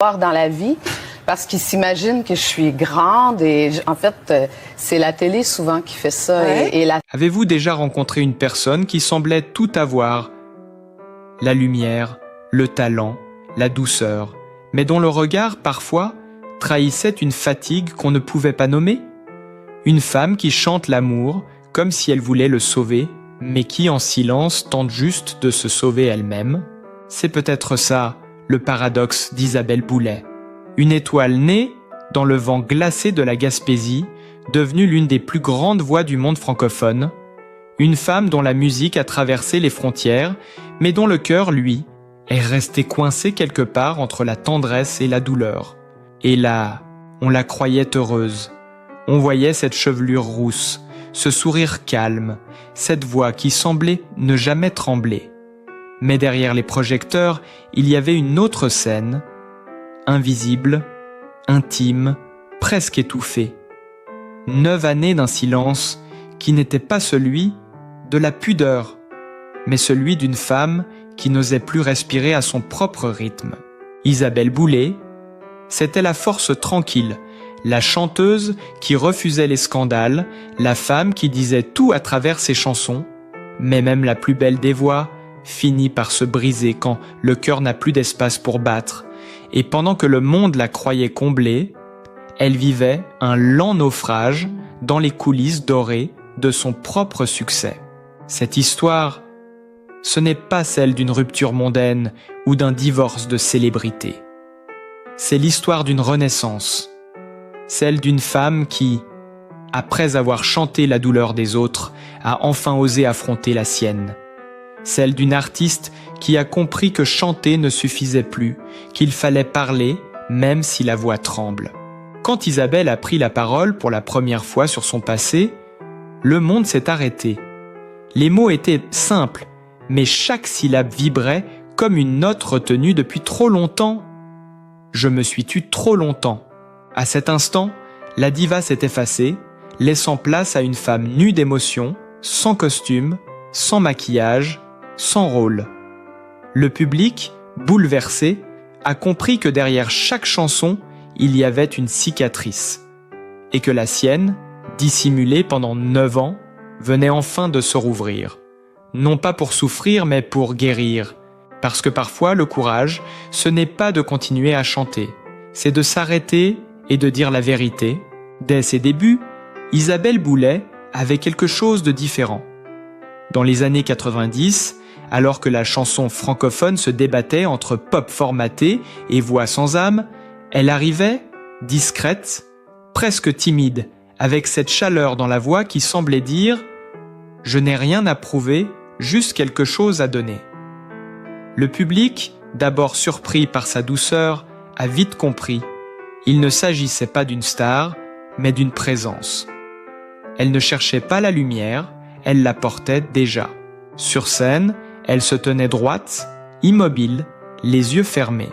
dans la vie parce qu'ils s'imaginent que je suis grande et en fait, c'est la télé souvent qui fait ça. Ouais. Avez-vous déjà rencontré une personne qui semblait tout avoir? La lumière, le talent, la douceur, mais dont le regard, parfois, trahissait une fatigue qu'on ne pouvait pas nommer? Une femme qui chante l'amour comme si elle voulait le sauver, mais qui, en silence, tente juste de se sauver elle-même? C'est peut-être ça, le paradoxe d'Isabelle Boulay. Une étoile née dans le vent glacé de la Gaspésie, devenue l'une des plus grandes voix du monde francophone. Une femme dont la musique a traversé les frontières, mais dont le cœur, lui, est resté coincé quelque part entre la tendresse et la douleur. Et là, on la croyait heureuse. On voyait cette chevelure rousse, ce sourire calme, cette voix qui semblait ne jamais trembler. Mais derrière les projecteurs, il y avait une autre scène, invisible, intime, presque étouffée. 9 années d'un silence qui n'était pas celui de la pudeur, mais celui d'une femme qui n'osait plus respirer à son propre rythme. Isabelle Boulay, c'était la force tranquille, la chanteuse qui refusait les scandales, la femme qui disait tout à travers ses chansons, mais même la plus belle des voix finit par se briser quand le cœur n'a plus d'espace pour battre, et pendant que le monde la croyait comblée, elle vivait un lent naufrage dans les coulisses dorées de son propre succès. Cette histoire, ce n'est pas celle d'une rupture mondaine ou d'un divorce de célébrité. C'est l'histoire d'une renaissance, celle d'une femme qui, après avoir chanté la douleur des autres, a enfin osé affronter la sienne. Celle d'une artiste qui a compris que chanter ne suffisait plus, qu'il fallait parler même si la voix tremble. Quand Isabelle a pris la parole pour la première fois sur son passé, le monde s'est arrêté. Les mots étaient simples, mais chaque syllabe vibrait comme une note retenue depuis trop longtemps. Je me suis tue trop longtemps. À cet instant, la diva s'est effacée, laissant place à une femme nue d'émotion, sans costume, sans maquillage, sans rôle. Le public, bouleversé, a compris que derrière chaque chanson, il y avait une cicatrice, et que la sienne, dissimulée pendant 9 ans, venait enfin de se rouvrir. Non pas pour souffrir, mais pour guérir. Parce que parfois, le courage, ce n'est pas de continuer à chanter, c'est de s'arrêter et de dire la vérité. Dès ses débuts, Isabelle Boulay avait quelque chose de différent. Dans les années 90, alors que la chanson francophone se débattait entre pop formaté et voix sans âme, elle arrivait, discrète, presque timide, avec cette chaleur dans la voix qui semblait dire « Je n'ai rien à prouver, juste quelque chose à donner ». Le public, d'abord surpris par sa douceur, a vite compris. Il ne s'agissait pas d'une star, mais d'une présence. Elle ne cherchait pas la lumière, elle la portait déjà. Sur scène, elle se tenait droite, immobile, les yeux fermés.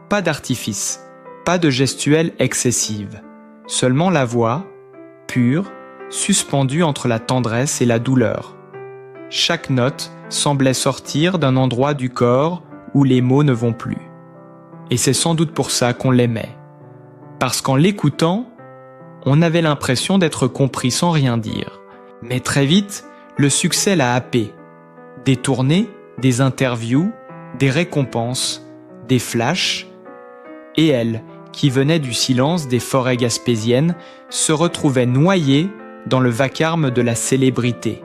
Pas d'artifice, pas de gestuelle excessive. Seulement la voix, pure, suspendue entre la tendresse et la douleur. Chaque note semblait sortir d'un endroit du corps où les mots ne vont plus. Et c'est sans doute pour ça qu'on l'aimait. Parce qu'en l'écoutant, on avait l'impression d'être compris sans rien dire. Mais très vite, le succès l'a happé. Des tournées, des interviews, des récompenses, des flashs. Et elle, qui venait du silence des forêts gaspésiennes, se retrouvait noyée dans le vacarme de la célébrité.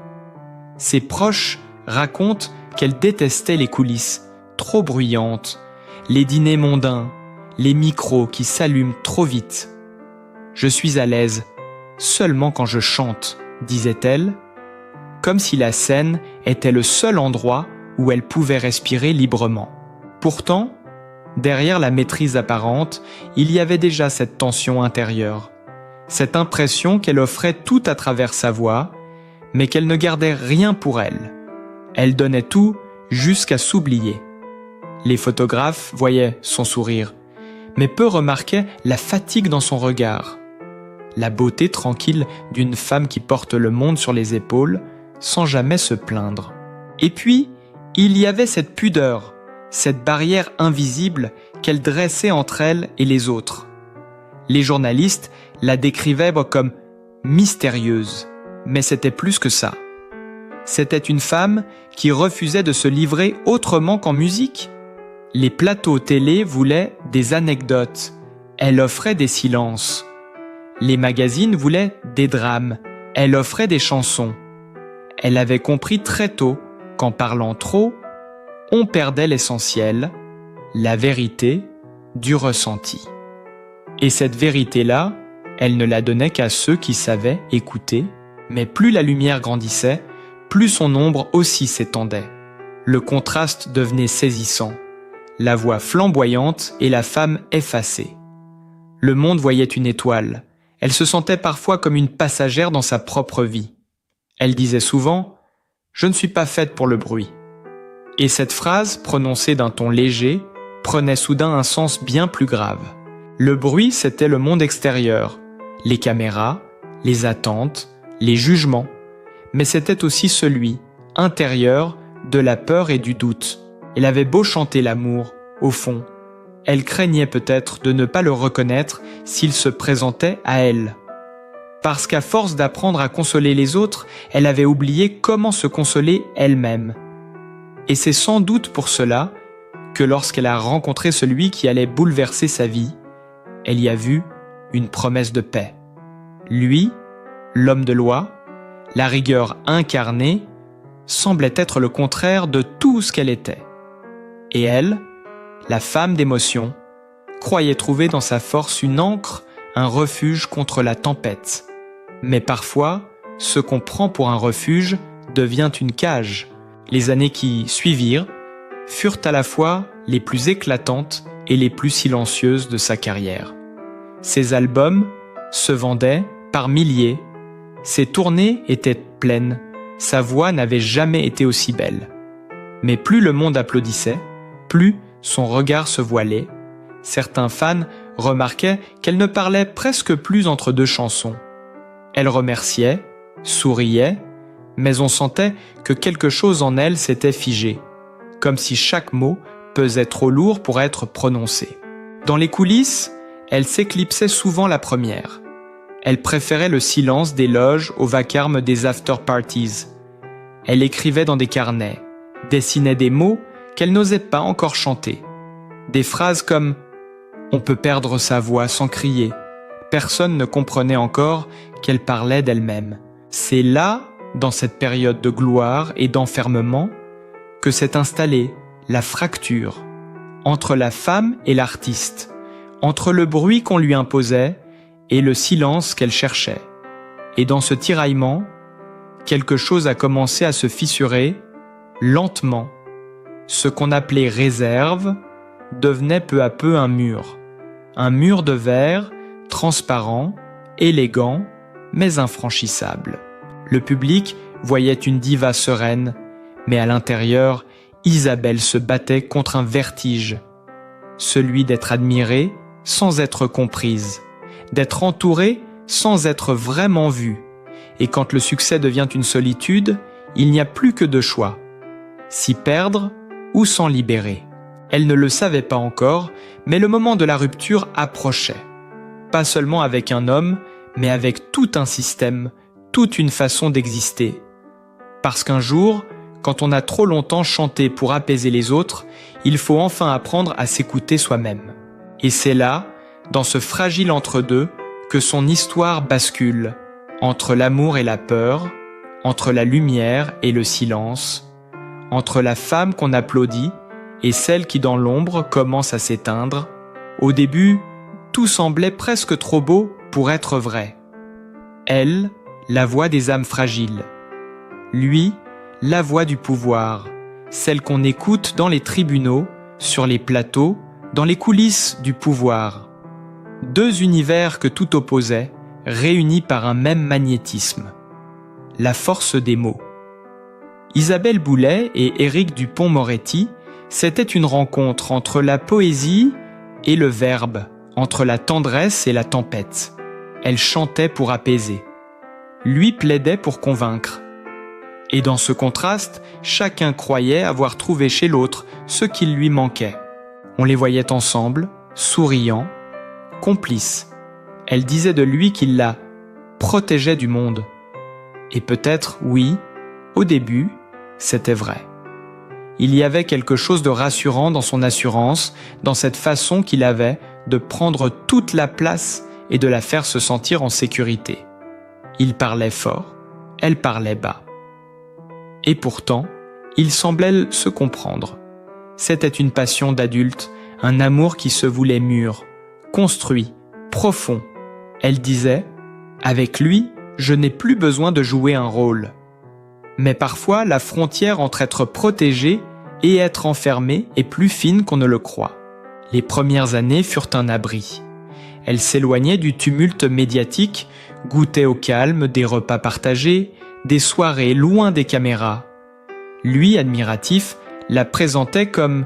Ses proches racontent qu'elle détestait les coulisses, trop bruyantes, les dîners mondains, les micros qui s'allument trop vite. « Je suis à l'aise, seulement quand je chante », disait-elle, comme si la scène était le seul endroit où elle pouvait respirer librement. Pourtant, derrière la maîtrise apparente, il y avait déjà cette tension intérieure, cette impression qu'elle offrait tout à travers sa voix, mais qu'elle ne gardait rien pour elle. Elle donnait tout jusqu'à s'oublier. Les photographes voyaient son sourire, mais peu remarquaient la fatigue dans son regard. La beauté tranquille d'une femme qui porte le monde sur les épaules, sans jamais se plaindre. Et puis, il y avait cette pudeur, cette barrière invisible qu'elle dressait entre elle et les autres. Les journalistes la décrivaient comme mystérieuse, mais c'était plus que ça. C'était une femme qui refusait de se livrer autrement qu'en musique. Les plateaux télé voulaient des anecdotes, elle offrait des silences. Les magazines voulaient des drames, elle offrait des chansons. Elle avait compris très tôt qu'en parlant trop, on perdait l'essentiel, la vérité du ressenti. Et cette vérité-là, elle ne la donnait qu'à ceux qui savaient écouter, mais plus la lumière grandissait, plus son ombre aussi s'étendait. Le contraste devenait saisissant, la voix flamboyante et la femme effacée. Le monde voyait une étoile, elle se sentait parfois comme une passagère dans sa propre vie. Elle disait souvent « Je ne suis pas faite pour le bruit ». Et cette phrase, prononcée d'un ton léger, prenait soudain un sens bien plus grave. Le bruit, c'était le monde extérieur, les caméras, les attentes, les jugements, mais c'était aussi celui, intérieur, de la peur et du doute. Elle avait beau chanter l'amour, au fond, elle craignait peut-être de ne pas le reconnaître s'il se présentait à elle. Parce qu'à force d'apprendre à consoler les autres, elle avait oublié comment se consoler elle-même. Et c'est sans doute pour cela que lorsqu'elle a rencontré celui qui allait bouleverser sa vie, elle y a vu une promesse de paix. Lui, l'homme de loi, la rigueur incarnée, semblait être le contraire de tout ce qu'elle était. Et elle, la femme d'émotion, croyait trouver dans sa force une ancre, un refuge contre la tempête. Mais parfois, ce qu'on prend pour un refuge devient une cage. Les années qui suivirent furent à la fois les plus éclatantes et les plus silencieuses de sa carrière. Ses albums se vendaient par milliers, ses tournées étaient pleines, sa voix n'avait jamais été aussi belle. Mais plus le monde applaudissait, plus son regard se voilait. Certains fans remarquaient qu'elle ne parlait presque plus entre deux chansons. Elle remerciait, souriait, mais on sentait que quelque chose en elle s'était figé, comme si chaque mot pesait trop lourd pour être prononcé. Dans les coulisses, elle s'éclipsait souvent la première. Elle préférait le silence des loges au vacarme des after-parties. Elle écrivait dans des carnets, dessinait des mots qu'elle n'osait pas encore chanter. Des phrases comme « On peut perdre sa voix sans crier ». Personne ne comprenait encore qu'elle parlait d'elle-même. C'est là, dans cette période de gloire et d'enfermement, que s'est installée la fracture entre la femme et l'artiste, entre le bruit qu'on lui imposait et le silence qu'elle cherchait. Et dans ce tiraillement, quelque chose a commencé à se fissurer, lentement. Ce qu'on appelait réserve devenait peu à peu un mur de verre, transparent, élégant, mais infranchissable. Le public voyait une diva sereine, mais à l'intérieur, Isabelle se battait contre un vertige, celui d'être admirée sans être comprise, d'être entourée sans être vraiment vue. Et quand le succès devient une solitude, il n'y a plus que deux choix, s'y perdre ou s'en libérer. Elle ne le savait pas encore, mais le moment de la rupture approchait. Pas seulement avec un homme, mais avec tout un système, toute une façon d'exister. Parce qu'un jour, quand on a trop longtemps chanté pour apaiser les autres, il faut enfin apprendre à s'écouter soi-même. Et c'est là, dans ce fragile entre-deux, que son histoire bascule, entre l'amour et la peur, entre la lumière et le silence, entre la femme qu'on applaudit et celle qui dans l'ombre commence à s'éteindre. Au début, tout semblait presque trop beau pour être vrai. Elle, la voix des âmes fragiles. Lui, la voix du pouvoir, celle qu'on écoute dans les tribunaux, sur les plateaux, dans les coulisses du pouvoir. Deux univers que tout opposait, réunis par un même magnétisme. La force des mots. Isabelle Boulay et Éric Dupond-Moretti, c'était une rencontre entre la poésie et le verbe, entre la tendresse et la tempête. Elle chantait pour apaiser. Lui plaidait pour convaincre. Et dans ce contraste, chacun croyait avoir trouvé chez l'autre ce qu'il lui manquait. On les voyait ensemble, souriants, complices. Elle disait de lui qu'il la protégeait du monde. Et peut-être, oui, au début, c'était vrai. Il y avait quelque chose de rassurant dans son assurance, dans cette façon qu'il avait de prendre toute la place et de la faire se sentir en sécurité. Il parlait fort, elle parlait bas. Et pourtant, ils semblaient se comprendre. C'était une passion d'adulte, un amour qui se voulait mûr, construit, profond. Elle disait « Avec lui, je n'ai plus besoin de jouer un rôle. » Mais parfois, la frontière entre être protégé et être enfermé est plus fine qu'on ne le croit. Les premières années furent un abri. Elle s'éloignait du tumulte médiatique, goûtait au calme des repas partagés, des soirées loin des caméras. Lui, admiratif, la présentait comme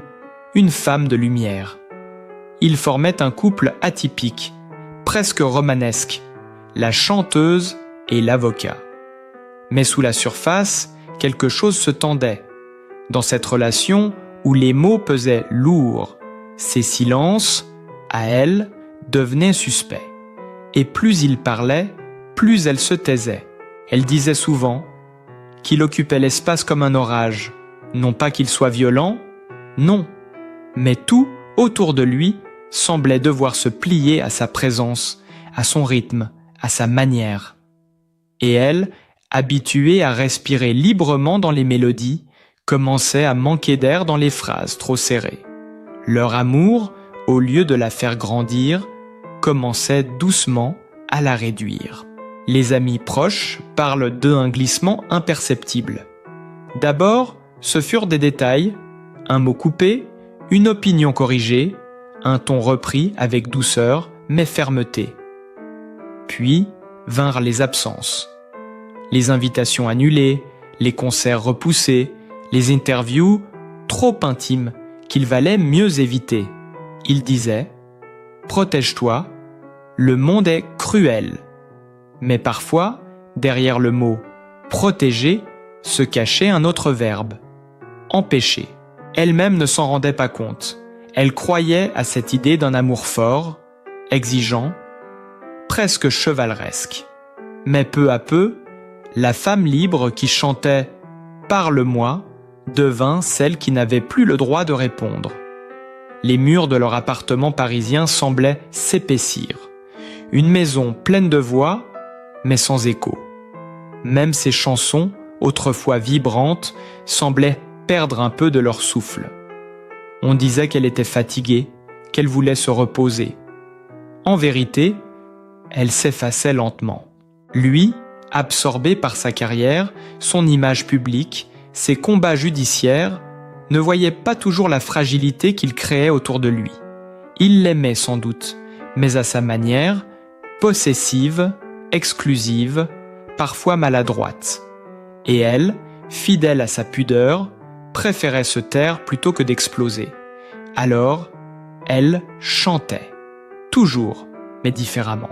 une femme de lumière. Ils formaient un couple atypique, presque romanesque, la chanteuse et l'avocat. Mais sous la surface, quelque chose se tendait. Dans cette relation où les mots pesaient lourds, ses silences, à elle, devenaient suspects. Et plus il parlait, plus elle se taisait. Elle disait souvent qu'il occupait l'espace comme un orage. Non pas qu'il soit violent, non, mais tout autour de lui semblait devoir se plier à sa présence, à son rythme, à sa manière. Et elle, habituée à respirer librement dans les mélodies, commençait à manquer d'air dans les phrases trop serrées. Leur amour, au lieu de la faire grandir, commençait doucement à la réduire. Les amis proches parlent d'un glissement imperceptible. D'abord, ce furent des détails, un mot coupé, une opinion corrigée, un ton repris avec douceur mais fermeté. Puis vinrent les absences. Les invitations annulées, les concerts repoussés, les interviews trop intimes qu'il valait mieux éviter. Il disait « Protège-toi, le monde est cruel ». Mais parfois, derrière le mot « protéger » se cachait un autre verbe « empêcher ». Elle-même ne s'en rendait pas compte. Elle croyait à cette idée d'un amour fort, exigeant, presque chevaleresque. Mais peu à peu, la femme libre qui chantait « Parle-moi » devint celle qui n'avait plus le droit de répondre. Les murs de leur appartement parisien semblaient s'épaissir. Une maison pleine de voix, mais sans écho. Même ses chansons, autrefois vibrantes, semblaient perdre un peu de leur souffle. On disait qu'elle était fatiguée, qu'elle voulait se reposer. En vérité, elle s'effaçait lentement. Lui, absorbé par sa carrière, son image publique, ses combats judiciaires, ne voyait pas toujours la fragilité qu'il créait autour de lui. Il l'aimait sans doute, mais à sa manière, possessive, exclusive, parfois maladroite. Et elle, fidèle à sa pudeur, préférait se taire plutôt que d'exploser. Alors, elle chantait. Toujours, mais différemment.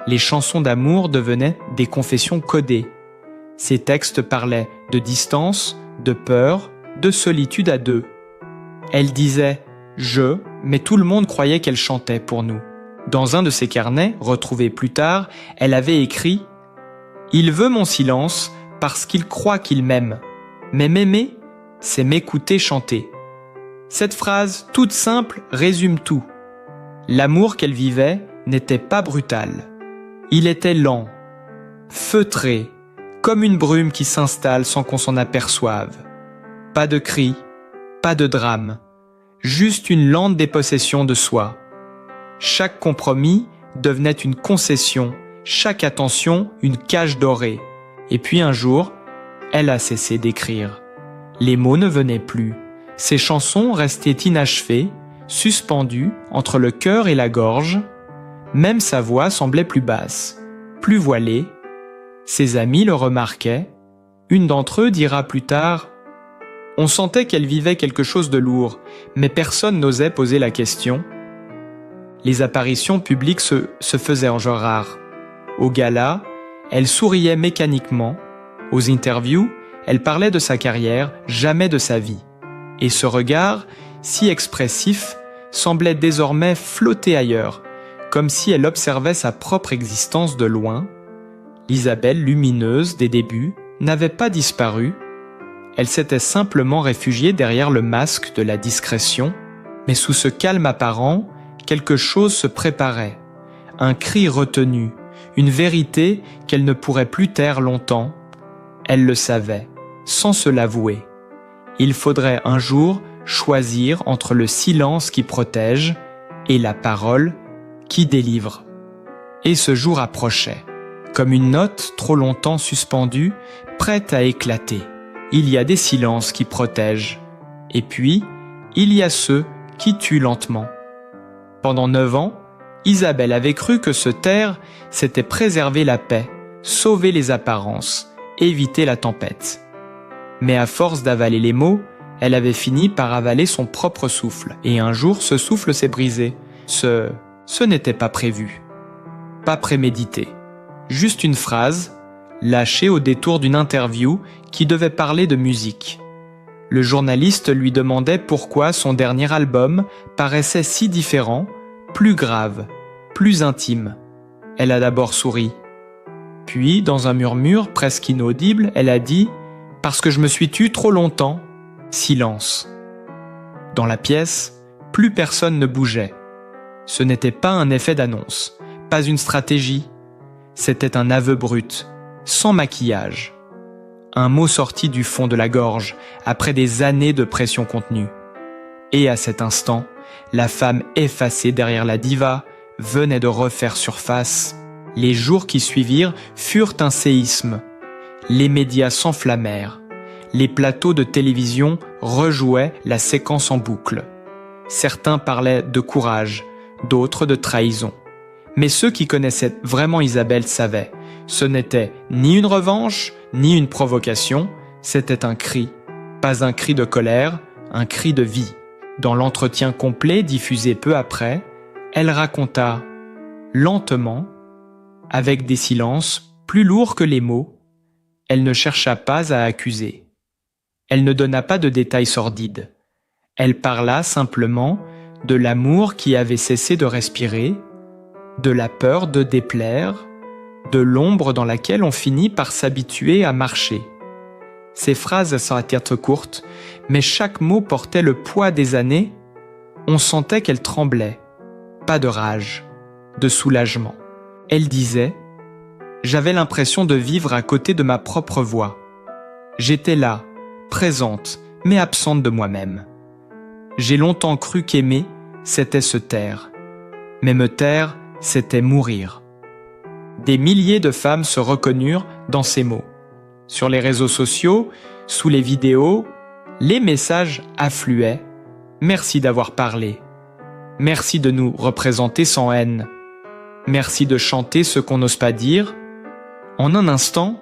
Les chansons d'amour devenaient des confessions codées. Ses textes parlaient de distance, de peur, de solitude à deux. Elle disait « je », mais tout le monde croyait qu'elle chantait pour nous. Dans un de ses carnets, retrouvé plus tard, elle avait écrit « Il veut mon silence parce qu'il croit qu'il m'aime. Mais m'aimer, c'est m'écouter chanter. » Cette phrase, toute simple, résume tout. L'amour qu'elle vivait n'était pas brutal. Il était lent, feutré, comme une brume qui s'installe sans qu'on s'en aperçoive. Pas de cris, pas de drame, juste une lente dépossession de soi. Chaque compromis devenait une concession, chaque attention une cage dorée. Et puis un jour, elle a cessé d'écrire. Les mots ne venaient plus. Ses chansons restaient inachevées, suspendues entre le cœur et la gorge. Même sa voix semblait plus basse, plus voilée. Ses amis le remarquaient. Une d'entre eux dira plus tard « On sentait qu'elle vivait quelque chose de lourd, mais personne n'osait poser la question. » Les apparitions publiques se faisaient en genre rare. Au gala, elle souriait mécaniquement. Aux interviews, elle parlait de sa carrière, jamais de sa vie. Et ce regard, si expressif, semblait désormais flotter ailleurs, comme si elle observait sa propre existence de loin. L'Isabelle lumineuse des débuts n'avait pas disparu. Elle s'était simplement réfugiée derrière le masque de la discrétion, mais sous ce calme apparent, quelque chose se préparait. Un cri retenu, une vérité qu'elle ne pourrait plus taire longtemps. Elle le savait, sans se l'avouer. Il faudrait un jour choisir entre le silence qui protège et la parole qui délivre. Et ce jour approchait, comme une note trop longtemps suspendue, prête à éclater. Il y a des silences qui protègent, et puis il y a ceux qui tuent lentement. Pendant 9 ans, Isabelle avait cru que se taire, c'était préserver la paix, sauver les apparences, éviter la tempête. Mais à force d'avaler les mots, elle avait fini par avaler son propre souffle. Et un jour, ce souffle s'est brisé. Ce n'était pas prévu. Pas prémédité. Juste une phrase, lâchée au détour d'une interview qui devait parler de musique. Le journaliste lui demandait pourquoi son dernier album paraissait si différent, plus grave, plus intime. Elle a d'abord souri. Puis, dans un murmure presque inaudible, elle a dit « Parce que je me suis tue trop longtemps ». Silence. Dans la pièce, plus personne ne bougeait. Ce n'était pas un effet d'annonce, pas une stratégie. C'était un aveu brut, sans maquillage. Un mot sorti du fond de la gorge, après des années de pression contenue. Et à cet instant, la femme effacée derrière la diva venait de refaire surface. Les jours qui suivirent furent un séisme. Les médias s'enflammèrent. Les plateaux de télévision rejouaient la séquence en boucle. Certains parlaient de courage, d'autres de trahison. Mais ceux qui connaissaient vraiment Isabelle savaient, ce n'était ni une revanche, ni une provocation, c'était un cri. Pas un cri de colère, un cri de vie. Dans l'entretien complet diffusé peu après, elle raconta, lentement, avec des silences plus lourds que les mots, elle ne chercha pas à accuser. Elle ne donna pas de détails sordides. Elle parla simplement de l'amour qui avait cessé de respirer, de la peur de déplaire, de l'ombre dans laquelle on finit par s'habituer à marcher. Ces phrases seraient être courtes, mais chaque mot portait le poids des années. On sentait qu'elle tremblait. Pas de rage, de soulagement. Elle disait « J'avais l'impression de vivre à côté de ma propre voix. J'étais là, présente, mais absente de moi-même. J'ai longtemps cru qu'aimer, c'était se taire. Mais me taire, c'était mourir. » Des milliers de femmes se reconnurent dans ces mots. Sur les réseaux sociaux, sous les vidéos, les messages affluaient. Merci d'avoir parlé. Merci de nous représenter sans haine. Merci de chanter ce qu'on n'ose pas dire. En un instant,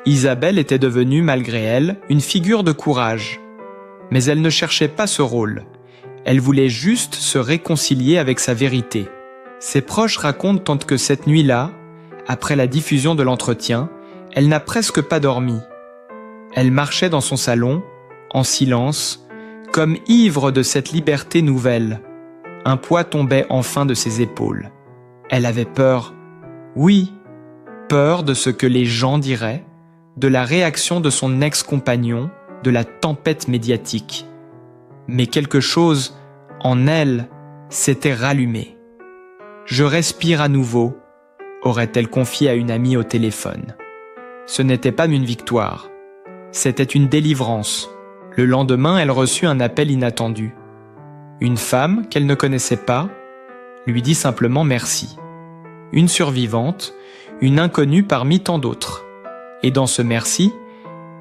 Isabelle était devenue, malgré elle, une figure de courage. Mais elle ne cherchait pas ce rôle. Elle voulait juste se réconcilier avec sa vérité. Ses proches racontent tant que cette nuit-là, après la diffusion de l'entretien, elle n'a presque pas dormi. Elle marchait dans son salon, en silence, comme ivre de cette liberté nouvelle. Un poids tombait enfin de ses épaules. Elle avait peur. Oui, peur de ce que les gens diraient, de la réaction de son ex-compagnon, de la tempête médiatique. Mais quelque chose, en elle, s'était rallumé. « Je respire à nouveau », aurait-elle confié à une amie au téléphone. Ce n'était pas une victoire, c'était une délivrance. Le lendemain, elle reçut un appel inattendu. Une femme, qu'elle ne connaissait pas, lui dit simplement merci. Une survivante, une inconnue parmi tant d'autres. Et dans ce merci,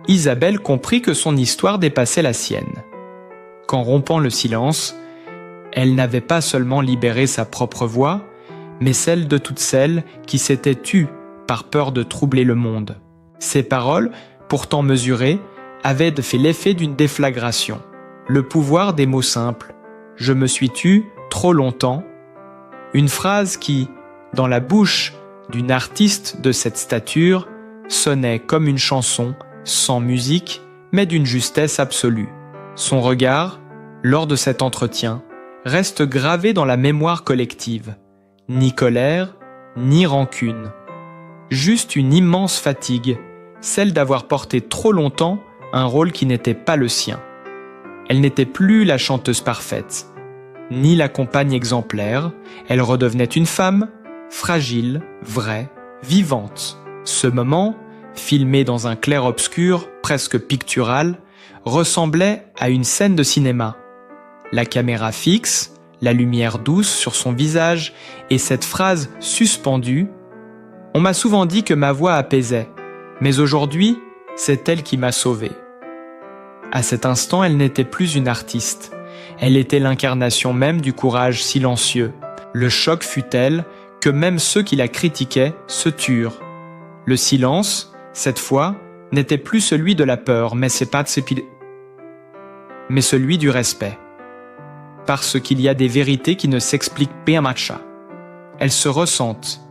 Isabelle comprit que son histoire dépassait la sienne. Qu'en rompant le silence, elle n'avait pas seulement libéré sa propre voix, mais celle de toutes celles qui s'étaient tues par peur de troubler le monde. Ces paroles, pourtant mesurées, avaient fait l'effet d'une déflagration. Le pouvoir des mots simples « je me suis tue trop longtemps », une phrase qui, dans la bouche d'une artiste de cette stature, sonnait comme une chanson, sans musique, mais d'une justesse absolue. Son regard, lors de cet entretien, reste gravé dans la mémoire collective. Ni colère, ni rancune. Juste une immense fatigue, celle d'avoir porté trop longtemps un rôle qui n'était pas le sien. Elle n'était plus la chanteuse parfaite, ni la compagne exemplaire, elle redevenait une femme, fragile, vraie, vivante. Ce moment, filmé dans un clair-obscur, presque pictural, ressemblait à une scène de cinéma. La caméra fixe, la lumière douce sur son visage et cette phrase suspendue. On m'a souvent dit que ma voix apaisait, mais aujourd'hui, c'est elle qui m'a sauvé. À cet instant, elle n'était plus une artiste. Elle était l'incarnation même du courage silencieux. Le choc fut tel que même ceux qui la critiquaient se turent. Le silence, cette fois, n'était plus celui de la peur, mais celui du respect. Parce qu'il y a des vérités qui ne s'expliquent pas matcha. Elles se ressentent.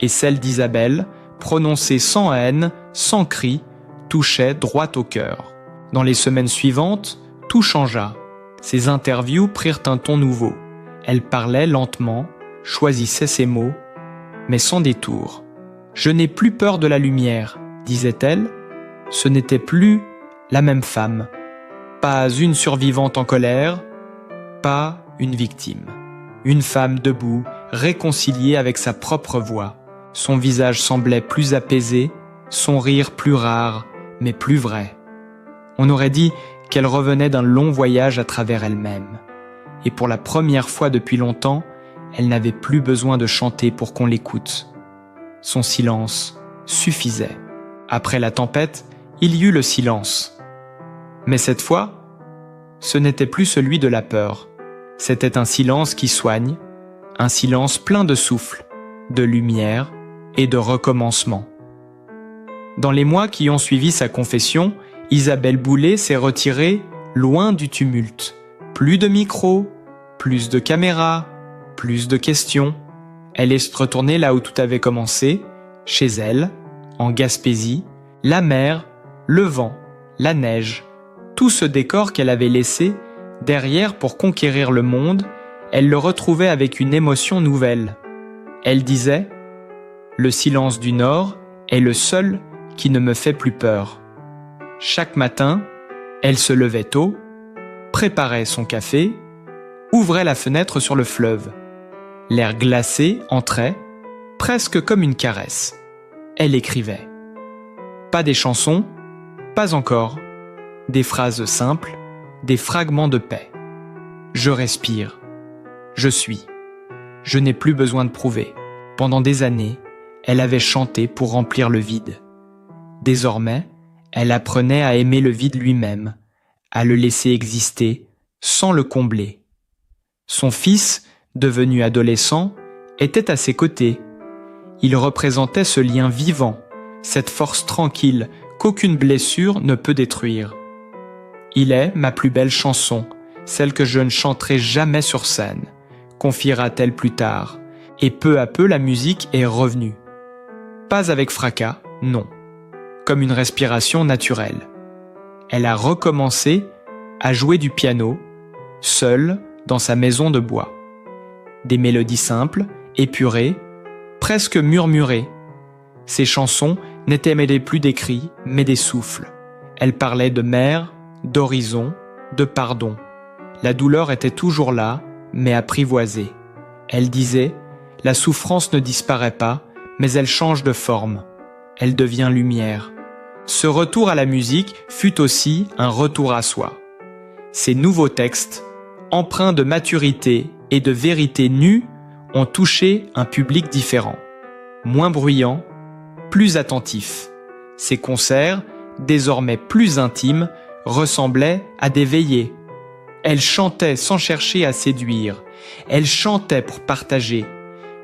Et celle d'Isabelle, prononcée sans haine, sans cri, touchait droit au cœur. Dans les semaines suivantes, tout changea. Ses interviews prirent un ton nouveau. Elle parlait lentement, choisissait ses mots, mais sans détour. « Je n'ai plus peur de la lumière », disait-elle. Ce n'était plus la même femme. Pas une survivante en colère, pas une victime. Une femme debout, réconciliée avec sa propre voix. Son visage semblait plus apaisé, son rire plus rare, mais plus vrai. On aurait dit qu'elle revenait d'un long voyage à travers elle-même. Et pour la première fois depuis longtemps, elle n'avait plus besoin de chanter pour qu'on l'écoute. Son silence suffisait. Après la tempête, il y eut le silence. Mais cette fois, ce n'était plus celui de la peur. C'était un silence qui soigne, un silence plein de souffle, de lumière et de recommencement. Dans les mois qui ont suivi sa confession, Isabelle Boulay s'est retirée loin du tumulte. Plus de micros, plus de caméras, plus de questions. Elle est retournée là où tout avait commencé, chez elle, en Gaspésie, la mer, le vent, la neige. Tout ce décor qu'elle avait laissé derrière pour conquérir le monde, elle le retrouvait avec une émotion nouvelle. Elle disait « Le silence du Nord est le seul qui ne me fait plus peur ». Chaque matin, elle se levait tôt, préparait son café, ouvrait la fenêtre sur le fleuve. L'air glacé entrait, presque comme une caresse. Elle écrivait. Pas des chansons, pas encore. Des phrases simples, des fragments de paix. Je respire. Je suis. Je n'ai plus besoin de prouver. Pendant des années, elle avait chanté pour remplir le vide. Désormais, elle apprenait à aimer le vide lui-même, à le laisser exister sans le combler. Son fils, devenu adolescent, était à ses côtés. Il représentait ce lien vivant, cette force tranquille qu'aucune blessure ne peut détruire. Il est ma plus belle chanson, celle que je ne chanterai jamais sur scène, confiera-t-elle plus tard, et peu à peu la musique est revenue. Pas avec fracas, non. Comme une respiration naturelle. Elle a recommencé à jouer du piano, seule dans sa maison de bois. Des mélodies simples, épurées, presque murmurées. Ses chansons n'étaient mêlées plus des cris, mais des souffles. Elle parlait de mer, d'horizon, de pardon. La douleur était toujours là, mais apprivoisée. Elle disait « La souffrance ne disparaît pas, mais elle change de forme. Elle devient lumière. » Ce retour à la musique fut aussi un retour à soi. Ces nouveaux textes, empreints de maturité et de vérité nue, ont touché un public différent, moins bruyant, plus attentif. Ces concerts, désormais plus intimes, ressemblaient à des veillées. Elle chantait sans chercher à séduire. Elle chantait pour partager.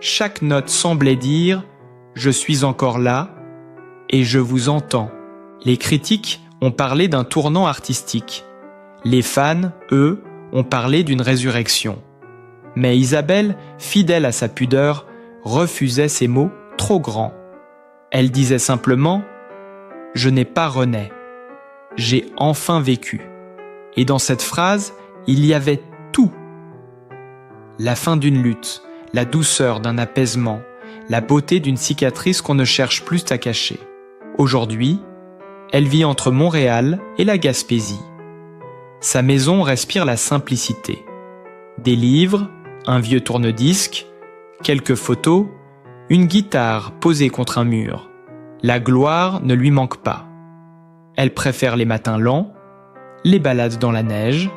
Chaque note semblait dire « Je suis encore là et je vous entends ». Les critiques ont parlé d'un tournant artistique. Les fans, eux, ont parlé d'une résurrection. Mais Isabelle, fidèle à sa pudeur, refusait ces mots trop grands. Elle disait simplement « Je n'ai pas rené. J'ai enfin vécu ». Et dans cette phrase, il y avait tout. la fin d'une lutte, la douceur d'un apaisement, la beauté d'une cicatrice qu'on ne cherche plus à cacher. Aujourd'hui, elle vit entre Montréal et la Gaspésie. Sa maison respire la simplicité. Des livres, un vieux tourne-disque, quelques photos, une guitare posée contre un mur. La gloire ne lui manque pas. Elle préfère les matins lents, les balades dans la neige,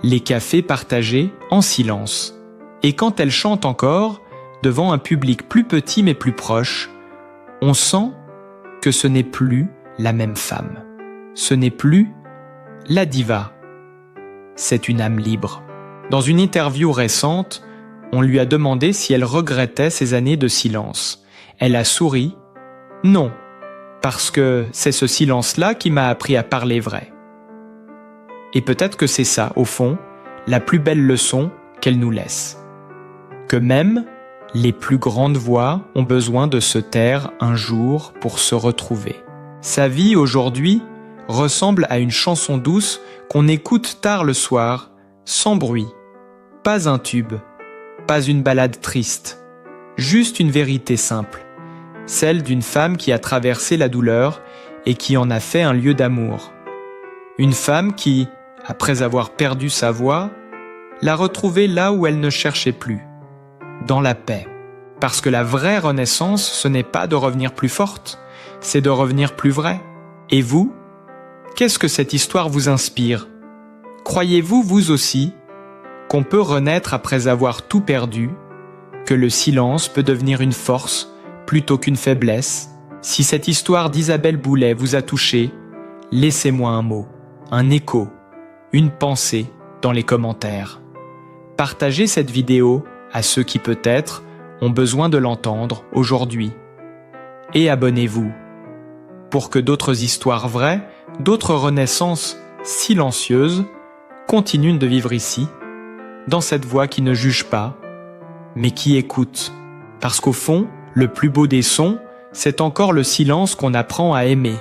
les cafés partagés en silence. Et quand elle chante encore, devant un public plus petit mais plus proche, on sent que ce n'est plus la même femme. Ce n'est plus la diva. C'est une âme libre. Dans une interview récente, on lui a demandé si elle regrettait ces années de silence. Elle a souri. Non, parce que c'est ce silence-là qui m'a appris à parler vrai. Et peut-être que c'est ça, au fond, la plus belle leçon qu'elle nous laisse. Que même les plus grandes voix ont besoin de se taire un jour pour se retrouver. Sa vie aujourd'hui ressemble à une chanson douce qu'on écoute tard le soir, sans bruit. Pas un tube, pas une ballade triste, juste une vérité simple, celle d'une femme qui a traversé la douleur et qui en a fait un lieu d'amour. Une femme qui, après avoir perdu sa voix, l'a retrouvée là où elle ne cherchait plus, dans la paix. Parce que la vraie renaissance, ce n'est pas de revenir plus forte, c'est de revenir plus vraie. Et vous, qu'est-ce que cette histoire vous inspire ? Croyez-vous, vous aussi, qu'on peut renaître après avoir tout perdu, que le silence peut devenir une force plutôt qu'une faiblesse ? Si cette histoire d'Isabelle Boulay vous a touché, laissez-moi un mot, un écho, une pensée dans les commentaires. Partagez cette vidéo à ceux qui peut-être ont besoin de l'entendre aujourd'hui. Et abonnez-vous pour que d'autres histoires vraies, d'autres renaissances silencieuses continuent de vivre ici, dans cette voix qui ne juge pas, mais qui écoute. Parce qu'au fond, le plus beau des sons, c'est encore le silence qu'on apprend à aimer.